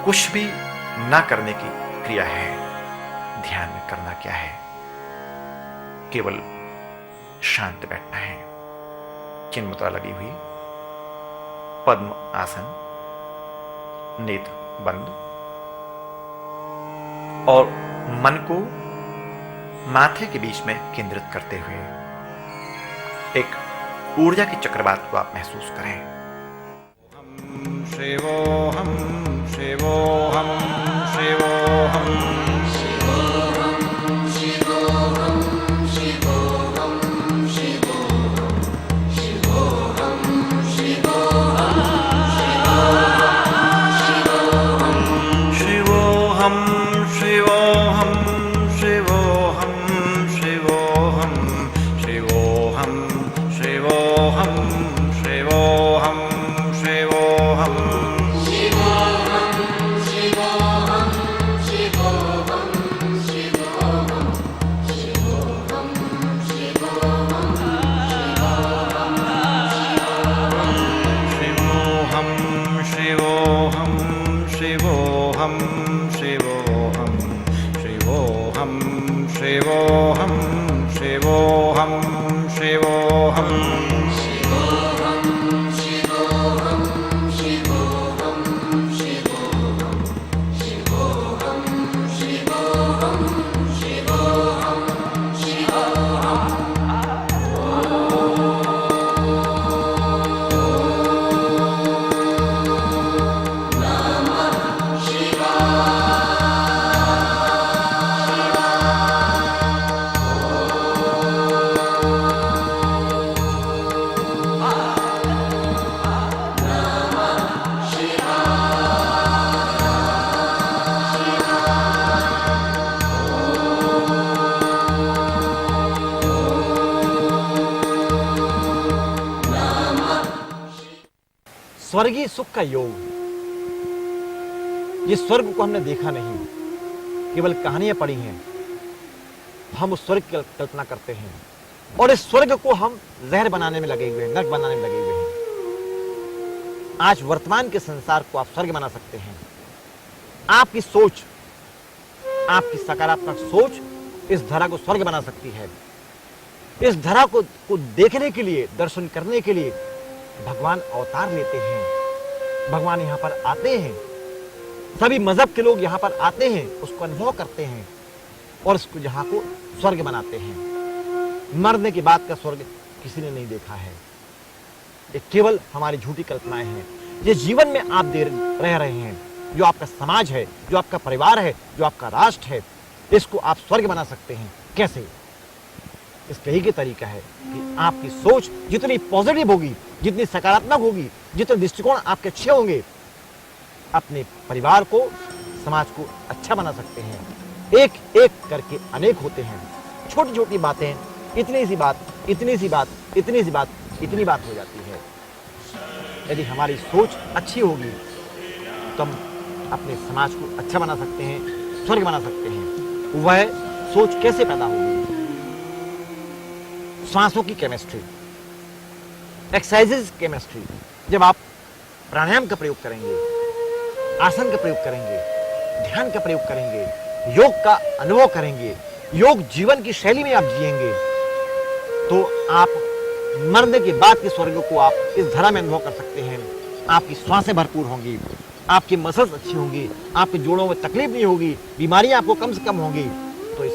कुछ भी ना करने की क्रिया है। ध्यान में करना क्या है? केवल शांत बैठना है, चिन्ह मुद्रा लगी हुई, पद्म आसन, नेत्र बंद, और मन को माथे के बीच में केंद्रित करते हुए एक ऊर्जा की चक्रवात को आप महसूस करें। शिवोहम शिवोहम शिवोहम स्वर्गीय सुख का योग। ये स्वर्ग को हमने देखा नहीं, केवल कहानियां पढ़ी हैं। हम उस स्वर्ग की कल्पना करते हैं और इस स्वर्ग को हम जहर बनाने में लगे हुए हैं, नरक बनाने में लगे हुए हैं। आज वर्तमान के संसार को आप स्वर्ग बना सकते हैं। आपकी सोच, आपकी सकारात्मक सोच इस धरा को स्वर्ग बना सकती है। इस धरा को देखने के लिए, दर्शन करने के लिए भगवान अवतार लेते हैं। भगवान यहां पर आते हैं, सभी मजहब के लोग यहां पर आते हैं, उसको अनुभव करते हैं और उसको यहां को स्वर्ग बनाते हैं। मरने के बाद का स्वर्ग किसी ने नहीं देखा है। ये केवल हमारी झूठी कल्पनाएं हैं। ये जीवन में आप रह रहे हैं, जो आपका समाज है, जो आपका परिवार है, जो आपका राष्ट्र है, इसको आप स्वर्ग बना सकते हैं। कैसे? इसका एक ही तरीका है कि आपकी सोच जितनी पॉजिटिव होगी, जितनी सकारात्मक होगी, जितने दृष्टिकोण आपके अच्छे होंगे, अपने परिवार को, समाज को अच्छा बना सकते हैं। एक एक करके अनेक होते हैं। छोटी छोटी बातें, इतनी सी बात, इतनी सी बात, इतनी सी बात, इतनी बात हो जाती है। यदि हमारी सोच अच्छी होगी तो हम अपने समाज को अच्छा बना सकते हैं, स्वर्ग बना सकते हैं। वह सोच कैसे पैदा होगी? सांसों की केमिस्ट्री, एक्सरसाइजेस केमिस्ट्री। जब आप प्राणायाम का प्रयोग करेंगे, आसन का प्रयोग करेंगे, ध्यान का प्रयोग करेंगे, योग का अनुभव करेंगे, योग जीवन की शैली में आप जिएंगे, तो आप मरने के बाद के स्वर्ग को आप इस धरा में अनुभव कर सकते हैं। आपकी श्वासें भरपूर होंगी, आपकी मसल्स अच्छी होंगी, आपके जोड़ों में तकलीफ नहीं होगी, बीमारियां आपको कम से कम होंगी, तो इस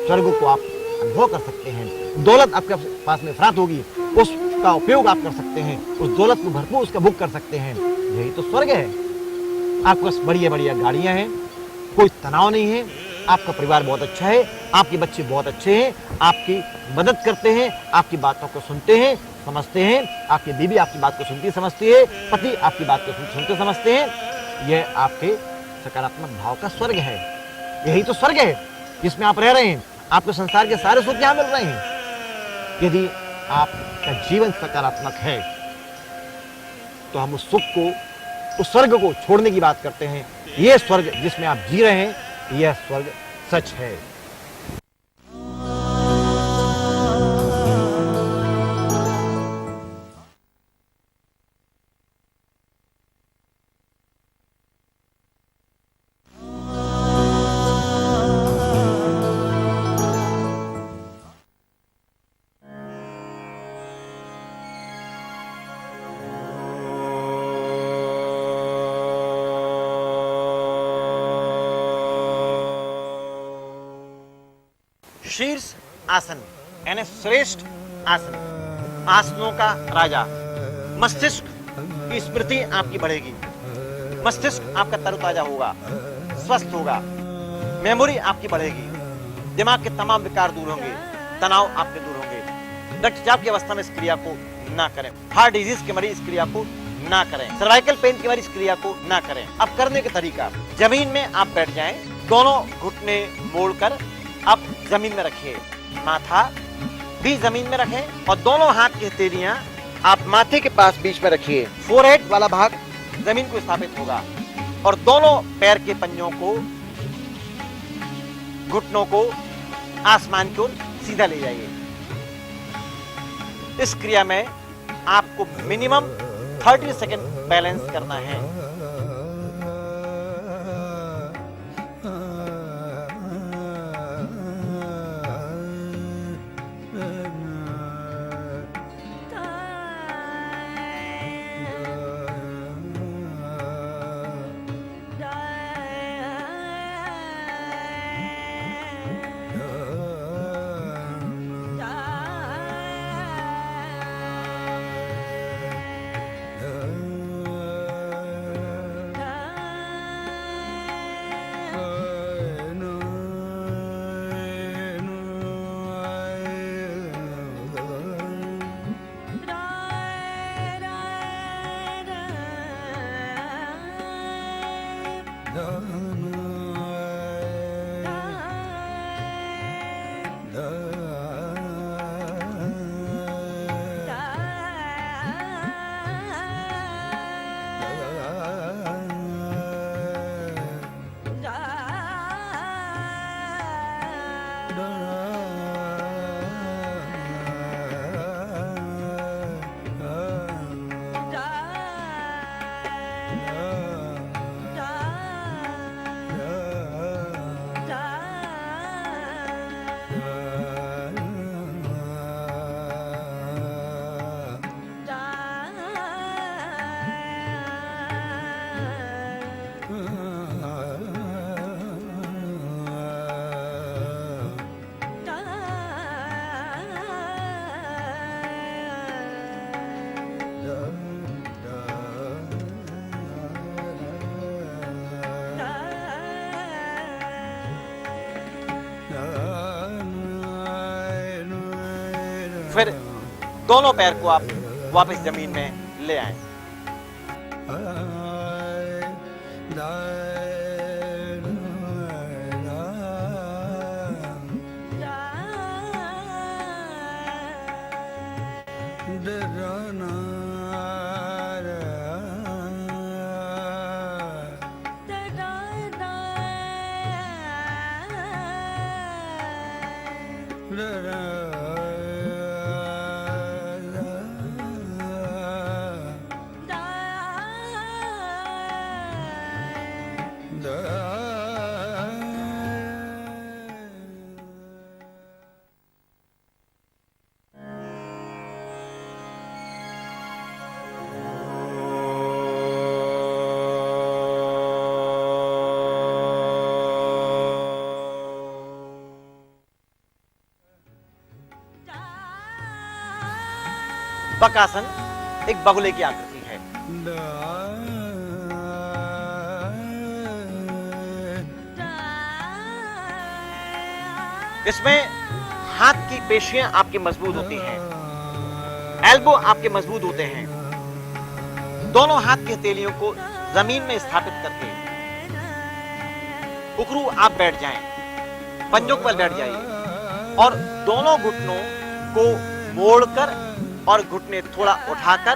स्वर्ग को आप अनुभव कर सकते हैं। दौलत आपके पास में अफरात होगी, उसका उपयोग आप कर सकते हैं, उस दौलत को भरपूर उसका भोग कर सकते हैं। यही तो स्वर्ग है। आपके पास बढ़िया बढ़िया गाड़ियां हैं, कोई तनाव नहीं है, आपका परिवार बहुत अच्छा है, आपके बच्चे बहुत अच्छे हैं, आपकी मदद करते हैं, आपकी बातों को सुनते हैं, समझते हैं, आपकी बीवी आपकी बात को सुनती समझती है, पति आपकी बात को सुनते समझते हैं। यह आपके सकारात्मक भाव का स्वर्ग है। यही तो स्वर्ग है जिसमें आप रह रहे हैं। आपको संसार के सारे सुख यहां मिल रहे हैं। यदि आपका जीवन सकारात्मक है तो हम उस सुख को, उस स्वर्ग को छोड़ने की बात करते हैं। यह स्वर्ग जिसमें आप जी रहे हैं, यह स्वर्ग सच है। शीर्ष आसन यानी श्रेष्ठ आसन, आसनों का राजा। मस्तिष्क की स्मृति आपकी बढ़ेगी, मस्तिष्क आपका तरोताजा होगा, स्वस्थ होगा, मेमोरी आपकी बढ़ेगी, दिमाग के तमाम विकार दूर होंगे, तनाव आपके दूर होंगे। रक्तचाप की अवस्था में इस क्रिया को ना करें। हार्ट डिजीज के मरीज इस क्रिया को ना करें। सर्वाइकल पेन के मरीज इस क्रिया को ना करें। अब करने का तरीका, जमीन में आप बैठ जाएं, दोनों घुटने मोड़कर आप जमीन में रखिए, माथा भी जमीन में रखें और दोनों हाथ की हथेलियां आप माथे के पास बीच में रखिए। फोरहेड वाला भाग जमीन को स्थापित होगा और दोनों पैर के पंजों को, घुटनों को आसमान की ओर सीधा ले जाइए। इस क्रिया में आपको मिनिमम 30 सेकंड बैलेंस करना है। फिर दोनों पैर को आप वापस जमीन में ले आए। बकासन एक बगुले की आकृति है। इसमें हाथ की पेशियां आपकी मजबूत होती हैं, एल्बो आपके मजबूत होते हैं। दोनों हाथ की हथेलियों को जमीन में स्थापित करके उकरू आप बैठ जाएं, पंजों पर बैठ जाइए और दोनों घुटनों को मोड़कर और घुटने थोड़ा उठाकर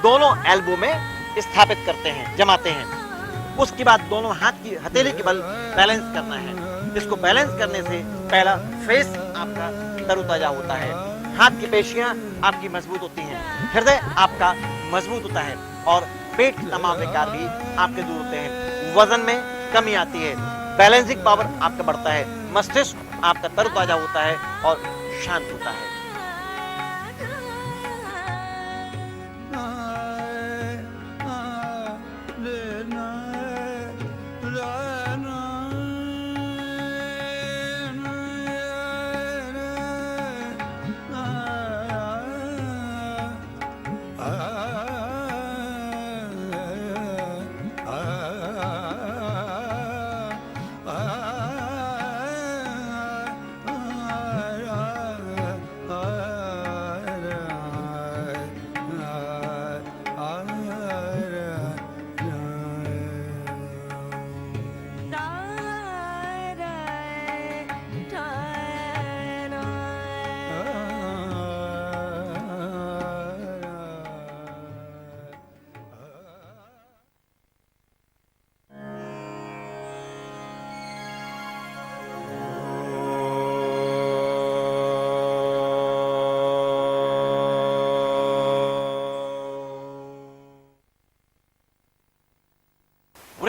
दोनों एल्बो में स्थापित करते हैं, जमाते हैं। उसके बाद दोनों हाथ की हथेली के बल बैलेंस करना है। इसको बैलेंस करने से पहला फेस आपका तरोताजा होता है, हाथ की पेशियां आपकी मजबूत होती हैं, हृदय आपका मजबूत होता है और पेट के तमाम विकार भी आपके दूर होते हैं। वजन में कमी आती है, बैलेंसिंग पावर आपका बढ़ता है, मस्तिष्क आपका तरोताजा होता है और शांत होता है।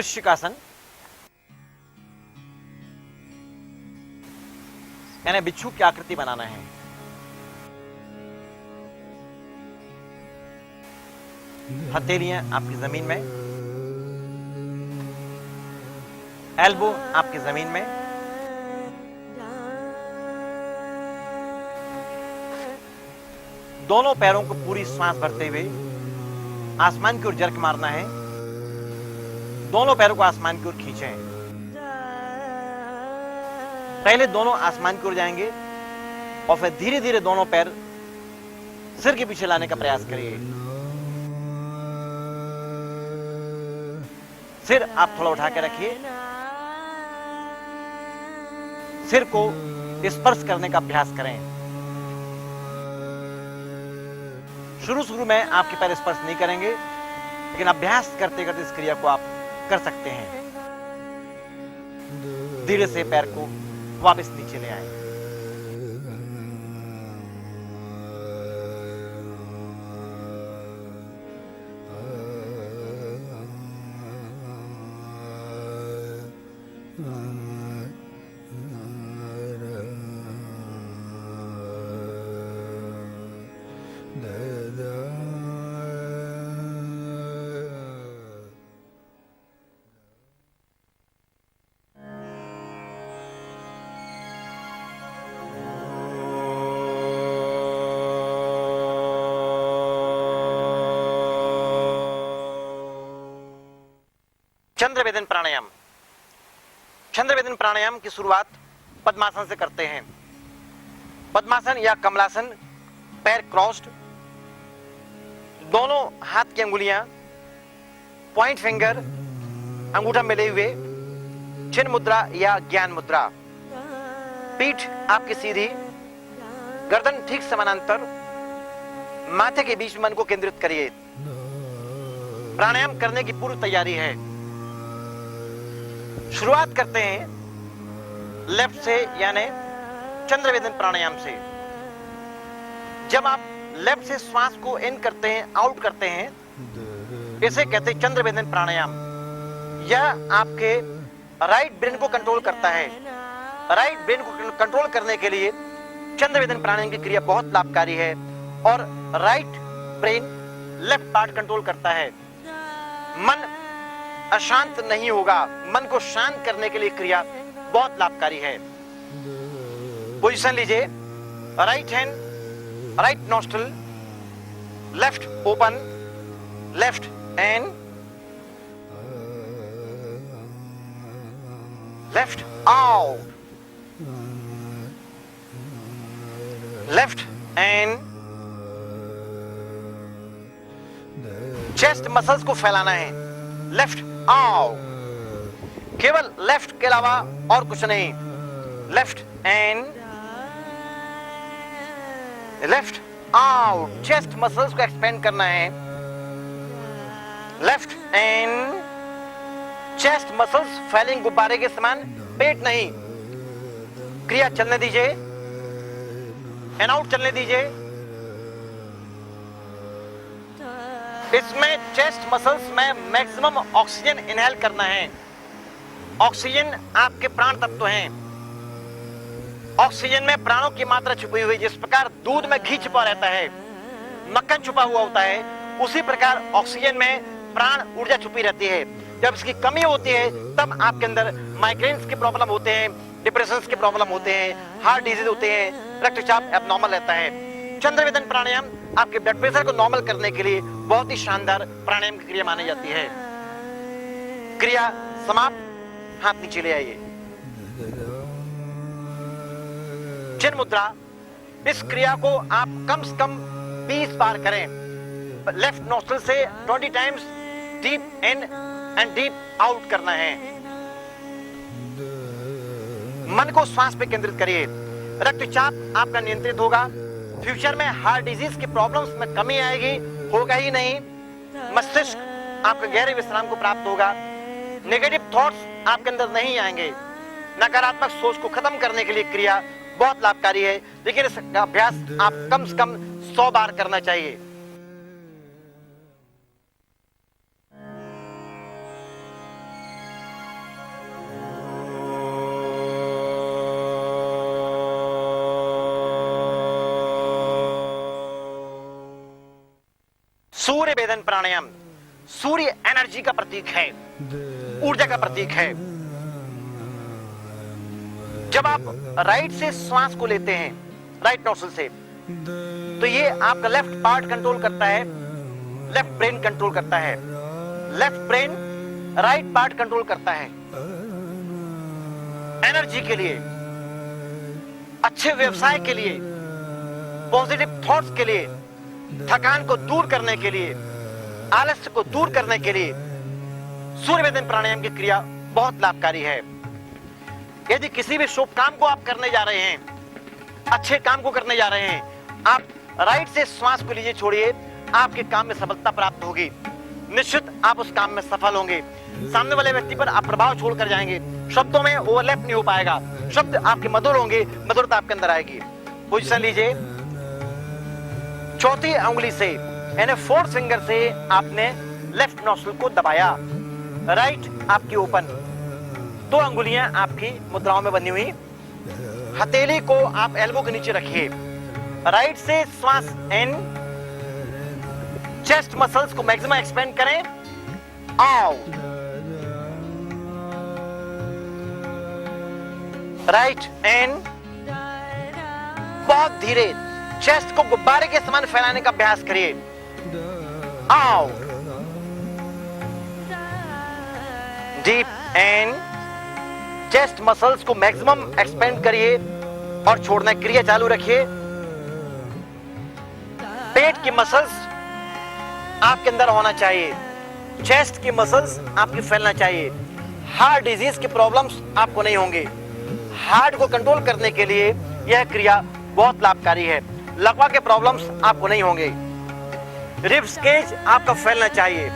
वृश्चिकासन यानी बिच्छू की आकृति बनाना है। हथेलियां आपकी जमीन में, एल्बो आपकी जमीन में, दोनों पैरों को पूरी सांस भरते हुए आसमान की ओर जर्क मारना है। दोनों पैरों को आसमान की ओर खींचें। पहले दोनों आसमान की ओर जाएंगे और फिर धीरे धीरे दोनों पैर सिर के पीछे लाने का प्रयास करिए। सिर आप थोड़ा उठा के रखिए। सिर को स्पर्श करने का अभ्यास करें। शुरू में आपके पैर स्पर्श नहीं करेंगे, लेकिन अभ्यास करते करते इस क्रिया को आप कर सकते हैं। धीरे से पैर को वापस नीचे ले आए। चंद्रवेदन प्राणायाम। चंद्रवेदन प्राणायाम की शुरुआत पद्मासन से करते हैं। पद्मासन या कमलासन, पैर क्रॉस्ड, दोनों हाथ की अंगुलियां पॉइंट फिंगर अंगूठा मिले हुए, चिन्ह मुद्रा या ज्ञान मुद्रा। पीठ आपकी सीधी, गर्दन ठीक समानांतर, माथे के बीच में मन को केंद्रित करिए। प्राणायाम करने की पूर्व तैयारी है। शुरुआत करते हैं लेफ्ट से यानी चंद्रवेदन प्राणायाम से। जब आप लेफ्ट से श्वास को इन करते हैं, आउट करते हैं, इसे कहते हैं चंद्रवेदन प्राणायाम। यह आपके राइट ब्रेन को कंट्रोल करता है। राइट ब्रेन को कंट्रोल करने के लिए चंद्रवेदन प्राणायाम की क्रिया बहुत लाभकारी है और right brain left part control करता है। मन अशांत नहीं होगा। मन को शांत करने के लिए क्रिया बहुत लाभकारी है। पोजीशन लीजिए। Right hand, right nostril, left open, left and, left out, left and. Chest muscles को फैलाना है। लेफ्ट आउट, केवल लेफ्ट के अलावा और कुछ नहीं। Left and, left out. Chest muscles को एक्सपेंड करना है। लेफ्ट एंड, चेस्ट मसल्स फैलेंगे गुब्बारे के समान, पेट नहीं। क्रिया चलने दीजिए, एंड आउट चलने दीजिए। इसमें चेस्ट मसल्स में मैक्सिमम ऑक्सीजन इनहेल करना है। ऑक्सीजन आपके प्राण तत्व हैं। ऑक्सीजन में प्राणों की मात्रा छुपी हुई। जिस प्रकार दूध में घी छुपा रहता है, मक्खन छुपा हुआ होता है, उसी प्रकार ऑक्सीजन में प्राण ऊर्जा छुपी रहती है। जब इसकी कमी होती है तब आपके अंदर माइग्रेन्स के प्रॉब्लम होते हैं, डिप्रेशन के प्रॉब्लम होते हैं, हार्ट डिजीज होते हैं, रक्तचाप एब्नॉर्मल रहता है। चंद्रवेदन प्राणायाम आपके ब्लड प्रेशर को नॉर्मल करने के लिए बहुत ही शानदार प्राणायाम की क्रिया मानी जाती है। क्रिया समाप्त। हाथ नीचे ले आइए। चिन्ह मुद्रा। इस क्रिया को आप कम से कम 20 बार करें। लेफ्ट नोस्ट्रिल से 20 times deep in and deep out करना है। मन को श्वास पे केंद्रित करिए। रक्तचाप आपका नियंत्रित होगा। फ्यूचर में हार्ट डिजीज की प्रॉब्लम्स में कमी आएगी, होगा ही नहीं। मस्तिष्क आपके गहरे विश्राम को प्राप्त होगा। नेगेटिव थॉट्स आपके अंदर नहीं आएंगे। नकारात्मक सोच को खत्म करने के लिए क्रिया बहुत लाभकारी है, लेकिन इसका अभ्यास आप कम से कम 100 बार करना चाहिए। प्राणायाम सूर्य एनर्जी का प्रतीक है, ऊर्जा का प्रतीक है। जब आप राइट से श्वास को लेते हैं, राइट नोस्ट्रिल से, तो ये आपका लेफ्ट पार्ट कंट्रोल करता है, लेफ्ट ब्रेन कंट्रोल करता है। Left brain right part control करता है। एनर्जी के लिए, अच्छे व्यवसाय के लिए, पॉजिटिव थॉट्स के लिए, थकान को दूर करने के लिए, आलस्य को दूर करने के लिए सूर्य वेदन प्राणायाम की क्रिया बहुत लाभकारी है। यदि किसी भी शुभ काम को आप करने जा रहे हैं, अच्छे काम को करने जा रहे हैं, आप राइट से श्वास को लीजिए, छोड़िए, आपके काम में सफलता प्राप्त होगी। निश्चित आप उस काम में सफल होंगे। सामने वाले व्यक्ति पर आप प्रभाव छोड़कर जाएंगे। शब्दों में ओवरलैप नहीं हो पाएगा। शब्द आपके मधुर होंगे, मधुरता आपके अंदर आएगी। पोजीशन लीजिए। चौथी उंगली से यानी फोर्थ फिंगर से आपने लेफ्ट नोस्ट्रिल को दबाया, राइट आपकी ओपन, 2 अंगुलियां आपकी मुद्राओं में बनी हुई। हथेली को आप एल्बो के नीचे रखिए। राइट से श्वास इन, चेस्ट मसल्स को मैक्सिमम एक्सपेंड करें, आउट, राइट इन, बहुत धीरे चेस्ट को गुब्बारे के समान फैलाने का अभ्यास करिए, out, deep in, chest muscles को मैक्सिमम एक्सपेंड करिए और छोड़ना क्रिया चालू रखिए। पेट की मसल्स आपके अंदर होना चाहिए, चेस्ट की मसल्स आपकी फैलना चाहिए। हार्ट डिजीज की प्रॉब्लम्स आपको नहीं होंगे। हार्ट को कंट्रोल करने के लिए यह क्रिया बहुत लाभकारी है। लकवा के प्रॉब्लम्स आपको नहीं होंगे। रिब्स केज आपका फैलना चाहिए।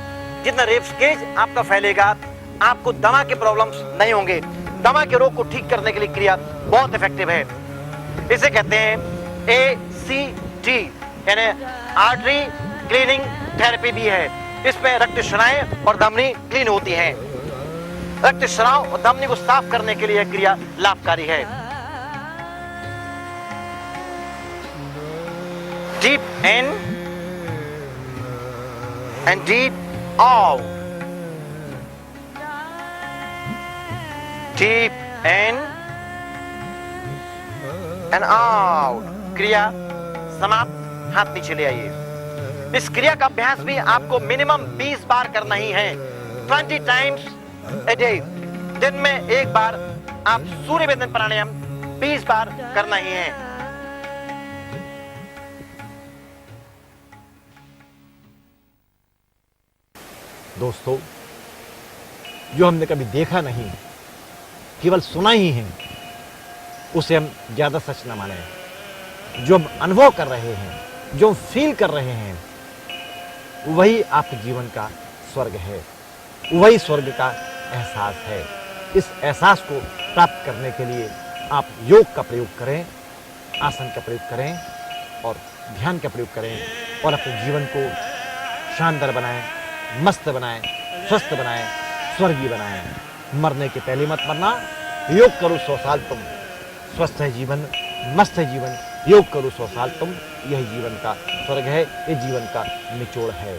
जितना रिब्स केज आपका फैलेगा, आपको दमा के प्रॉब्लम्स नहीं होंगे। दमा के रोग को ठीक करने के लिए क्रिया बहुत इफेक्टिव है। इसे कहते हैं ACT यानी आर्टरी क्लीनिंग थेरेपी भी है। इसमें रक्त शराएं और धमनी क्लीन होती हैं। रक्त शराव और धमनी को साफ करने के लिए यह क्रिया लाभकारी है। Deep in and deep out, deep in and out. क्रिया समाप्त। हाथ नीचे ले आइए। इस क्रिया का अभ्यास भी आपको मिनिमम 20 बार करना ही है। 20 टाइम्स ए डे। दिन में एक बार आप सूर्य वेदन प्राणायाम 20 बार करना ही है। दोस्तों, जो हमने कभी देखा नहीं, केवल सुना ही है, उसे हम ज्यादा सच न माने। जो हम अनुभव कर रहे हैं, जो फील कर रहे हैं, वही आपके जीवन का स्वर्ग है, वही स्वर्ग का एहसास है। इस एहसास को प्राप्त करने के लिए आप योग का प्रयोग करें, आसन का प्रयोग करें और ध्यान का प्रयोग करें और अपने जीवन को शानदार बनाएं, मस्त बनाएं, स्वस्थ बनाएं, स्वर्गीय बनाएं। मरने के पहले मत मरना। योग करो 100 साल तुम, स्वस्थ है जीवन, मस्त है जीवन। योग करो 100 साल तुम, यही जीवन का स्वर्ग है, ये जीवन का निचोड़ है।